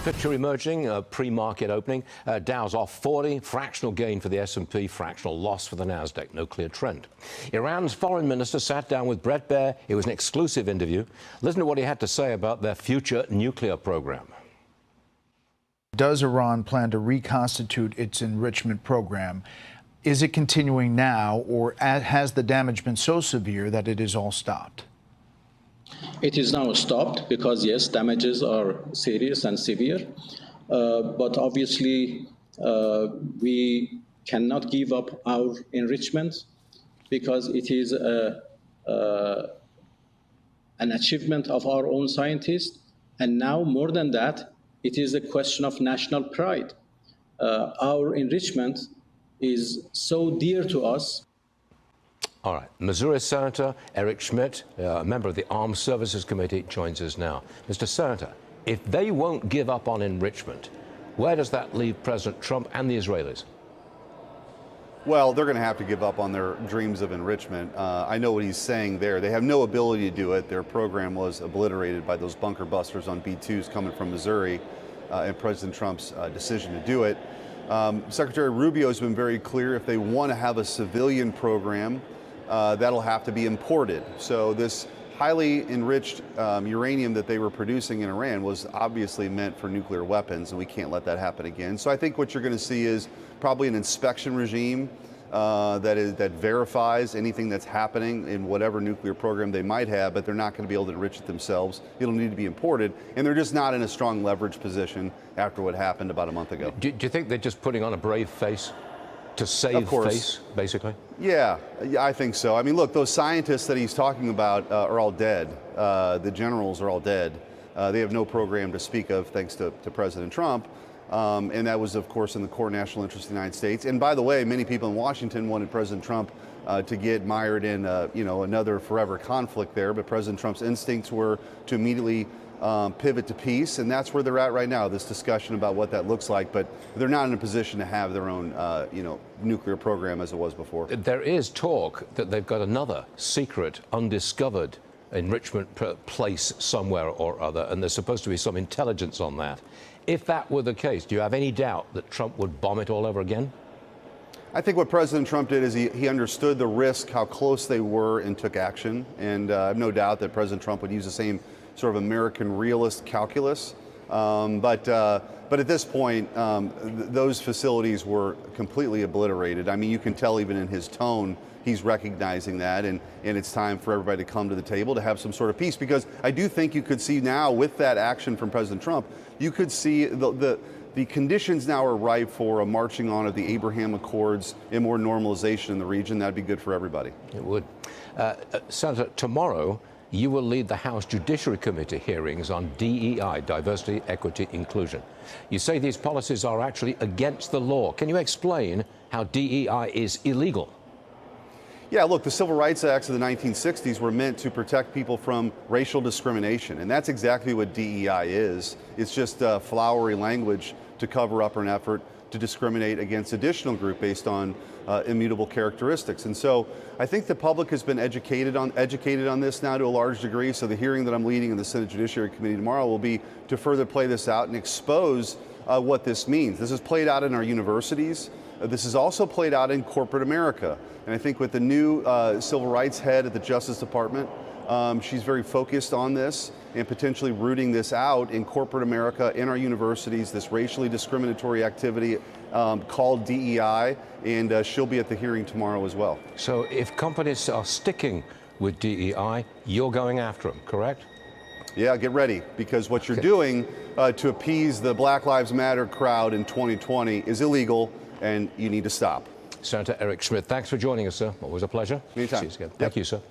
Picture emerging, pre-market opening. Dow's off 40, fractional gain for the S&P, fractional loss for the Nasdaq. No clear trend. Iran's foreign minister sat down with Bret Baier. It was an exclusive interview. Listen to what he had to say about their future nuclear program. Does Iran plan to reconstitute its enrichment program? Is it continuing now, or has the damage been so severe that it is all stopped? It is now stopped because, yes, damages are serious and severe. But obviously, we cannot give up our enrichment because it is an achievement of our own scientists. And now, more than that, it is a question of national pride. Our enrichment is so dear to us. All right. Missouri Senator Eric Schmitt, a member of the Armed Services Committee, joins us now. Mr. Senator, if they won't give up on enrichment, where does that leave President Trump and the Israelis? Well, they're going to have to give up on their dreams of enrichment. I know what he's saying there. They have no ability to do it. Their program was obliterated by those bunker busters on B-2s coming from Missouri and President Trump's decision to do it. Secretary Rubio has been very clear, if they want to have a civilian program, that'll have to be imported. So this highly enriched uranium that they were producing in Iran was obviously meant for nuclear weapons, and we can't let that happen again. So I think what you're going to see is probably an inspection regime that verifies anything that's happening in whatever nuclear program they might have, but they're not going to be able to enrich it themselves. It'll need to be imported, and they're just not in a strong leverage position after what happened about a month ago. Do you think they're just putting on a brave face to save face, basically? Yeah, I think so. I mean, look, those scientists that he's talking about are all dead. The generals are all dead. They have no program to speak of, thanks to President Trump. And that was, of course, in the core national interest of the United States. And by the way, many people in Washington wanted President Trump to get mired in, another forever conflict there. But President Trump's instincts were to immediately pivot to peace, and that's where they're at right now, this discussion about what that looks like. But they're not in a position to have their own, nuclear program as it was before. There is talk that they've got another secret, undiscovered enrichment place somewhere or other, and there's supposed to be some intelligence on that. If that were the case, do you have any doubt that Trump would bomb it all over again? I think what President Trump did is he understood the risk, how close they were, and took action. And I have no doubt that President Trump would use the same sort of American realist calculus. But at this point, those facilities were completely obliterated. I mean, you can tell even in his tone, he's recognizing that, and it's time for everybody to come to the table to have some sort of peace. Because I do think you could see now, with that action from President Trump, you could see the conditions now are ripe for a marching on of the Abraham Accords and more normalization in the region. That'd be good for everybody. It would. Senator, tomorrow you will lead the House Judiciary Committee hearings on DEI, diversity, equity, inclusion. You say these policies are actually against the law. Can you explain how DEI is illegal? Yeah, look, the Civil Rights Acts of the 1960s were meant to protect people from racial discrimination, and that's exactly what DEI is. It's just flowery language to cover up an effort to discriminate against additional group based on immutable characteristics. And so I think the public has been educated on this now to a large degree. So the hearing that I'm leading in the Senate Judiciary Committee tomorrow will be to further play this out and expose what this means. This is played out in our universities. This is also played out in corporate America. And I think with the new civil rights head at the Justice Department, she's very focused on this and potentially rooting this out in corporate America, in our universities, this racially discriminatory activity called DEI, and she'll be at the hearing tomorrow as well. So if companies are sticking with DEI, you're going after them, correct? Yeah, get ready, because what you're doing to appease the Black Lives Matter crowd in 2020 is illegal, and you need to stop. Senator Eric Schmitt, thanks for joining us, sir. Always a pleasure. Anytime. See you again. Thank you, sir.